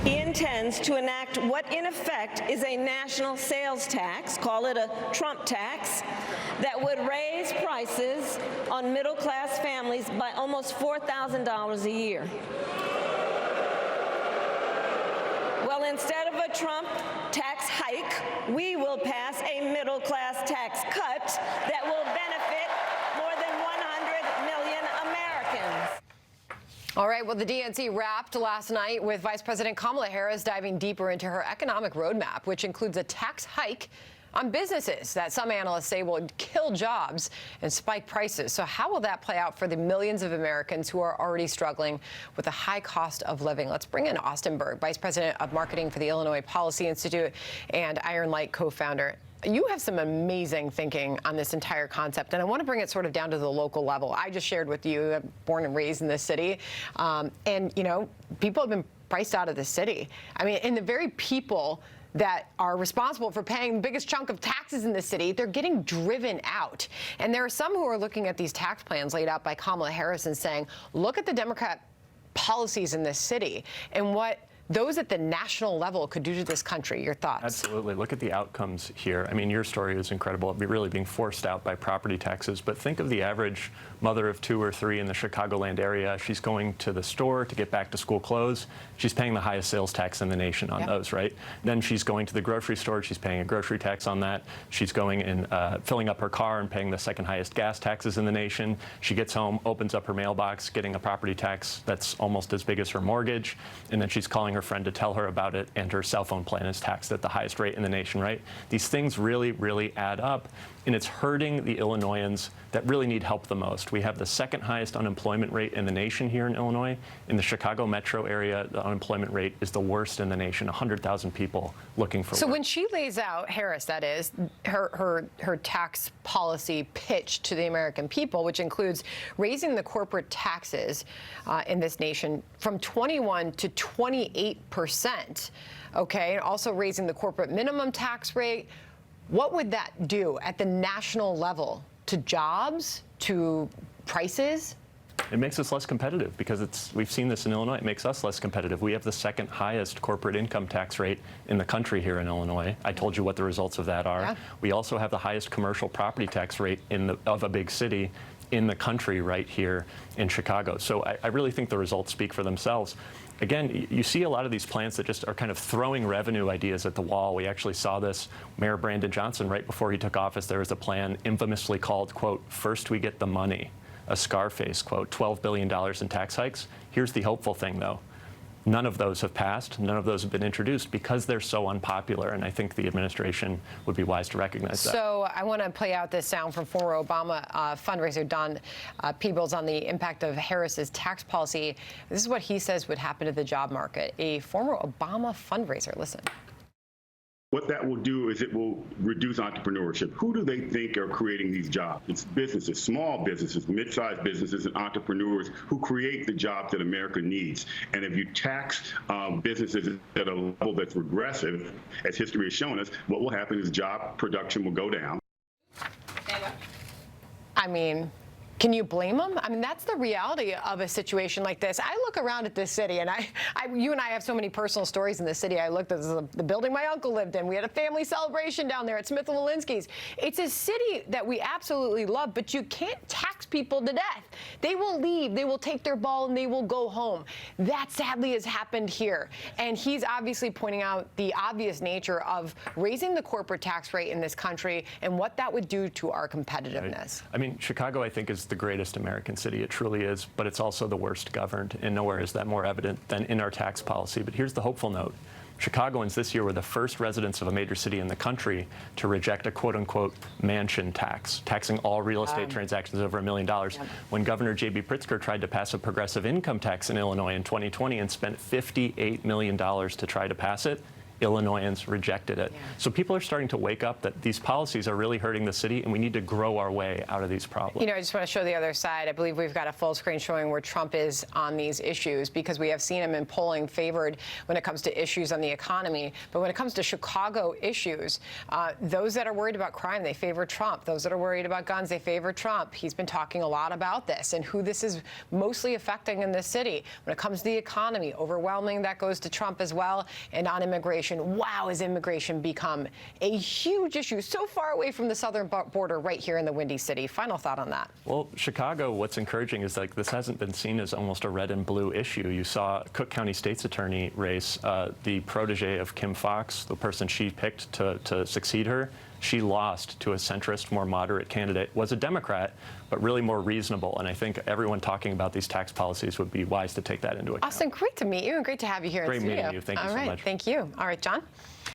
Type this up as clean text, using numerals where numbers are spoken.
He intends to enact what in effect is a national sales tax, call it a Trump tax, that would raise prices on middle-class families by almost $4,000 a year. Well, instead of a Trump tax hike, we will pass a middle-class tax cut that will benefit more than 100 million Americans. All right, well, the DNC wrapped last night with Vice President Kamala Harris diving deeper into her economic roadmap, which includes a tax hike on businesses that some analysts say will kill jobs and spike prices. So how will that play out for the millions of Americans who are already struggling with the high cost of living? Let's bring in Berg, Vice President of Marketing for the Illinois Policy Institute and Iron Light co-founder. You have some amazing thinking on this entire concept, and I want to bring it sort of down to the local level. I just shared with you, I'm born and raised in this city, and, you know, people have been priced out of the city. I mean, and the very people that are responsible for paying the biggest chunk of taxes in the city, they're getting driven out. And there are some who are looking at these tax plans laid out by Kamala Harris and saying, look at the Democrat policies in this city and what those at the national level could do to this country. Your thoughts? Absolutely. Look at the outcomes here. I mean, your story is incredible. Really being forced out by property taxes. But think of the average mother of 2 or 3 in the Chicagoland area. She's going to the store to get back to school clothes. She's paying the highest sales tax in the nation on those, right? Then she's going to the grocery store. She's paying a grocery tax on that. She's going and filling up her car and paying the second highest gas taxes in the nation. She gets home, opens up her mailbox, getting a property tax that's almost as big as her mortgage. And then she's calling her friend to tell her about it, and her cell phone plan is taxed at the highest rate in the nation, right? These things really, really add up, and it's hurting the Illinoisans that really need help the most. We have the second highest unemployment rate in the nation here in Illinois. In the Chicago metro area, the unemployment rate is the worst in the nation, 100,000 people looking for work. So when she lays out, Harris, that is, her tax policy pitch to the American people, which includes raising the corporate taxes in this nation from 21 to 28%, okay, and also raising the corporate minimum tax rate, what would that do at the national level to jobs, to prices? It makes us less competitive because we've seen this in Illinois. It makes us less competitive. We have the second highest corporate income tax rate in the country here in Illinois. I told you what the results of that are. Yeah. We also have the highest commercial property tax rate of a big city in the country right here in Chicago. So I really think the results speak for themselves. Again, you see a lot of these plans that just are kind of throwing revenue ideas at the wall. We actually saw this. Mayor Brandon Johnson, right before he took office, there was a plan infamously called, quote, "First we get the money," a Scarface, quote, $12 billion in tax hikes. Here's the hopeful thing, though. None of those have passed. None of those have been introduced because they're so unpopular, and I think the administration would be wise to recognize that. So I want to play out this sound from former Obama fundraiser Don Peebles on the impact of Harris's tax policy. This is what he says would happen to the job market. A former Obama fundraiser. Listen. What that will do is it will reduce entrepreneurship. Who do they think are creating these jobs? It's businesses, small businesses, mid-sized businesses, and entrepreneurs who create the jobs that America needs. And if you tax businesses at a level that's regressive, as history has shown us, what will happen is job production will go down. I mean, can you blame them? I mean, that's the reality of a situation like this. I look around at this city, and you and I have so many personal stories in this city. I looked at the building my uncle lived in. We had a family celebration down there at Smith & Walensky's. It's a city that we absolutely love, but you can't tax people to death. They will leave, they will take their ball, and they will go home. That sadly has happened here. And he's obviously pointing out the obvious nature of raising the corporate tax rate in this country and what that would do to our competitiveness. Right. I mean, Chicago, I think, is the greatest American city. It truly is, but it's also the worst governed, and nowhere is that more evident than in our tax policy. But here's the hopeful note. Chicagoans this year were the first residents of a major city in the country to reject a quote-unquote mansion tax, taxing all real estate transactions over $1 million. Yep. When Governor J.B. Pritzker tried to pass a progressive income tax in Illinois in 2020 and spent $58 million to try to pass it, Illinoisans rejected it. So people are starting to wake up that these policies are really hurting the city, and we need to grow our way out of these problems. You know, I just want to show the other side. I believe we've got a full screen showing where Trump is on these issues, because we have seen him in polling favored when it comes to issues on the economy. But when it comes to Chicago issues, those that are worried about crime, they favor Trump. Those that are worried about guns, they favor Trump. He's been talking a lot about this and who this is mostly affecting in this city. When it comes to the economy, overwhelming, that goes to Trump as well. And on immigration, wow, has immigration become a huge issue so far away from the southern border right here in the Windy City. Final thought on that. Well, Chicago, what's encouraging is like this hasn't been seen as almost a red and blue issue. You saw Cook County State's attorney race, the protege of Kim Foxx, the person she picked to succeed her. She lost to a centrist, more moderate candidate, was a Democrat, but really more reasonable. And I think everyone talking about these tax policies would be wise to take that into account. Austin, great to meet you and great to have you here in the studio. Great meeting you. Thank you so much. Thank you. All right, John.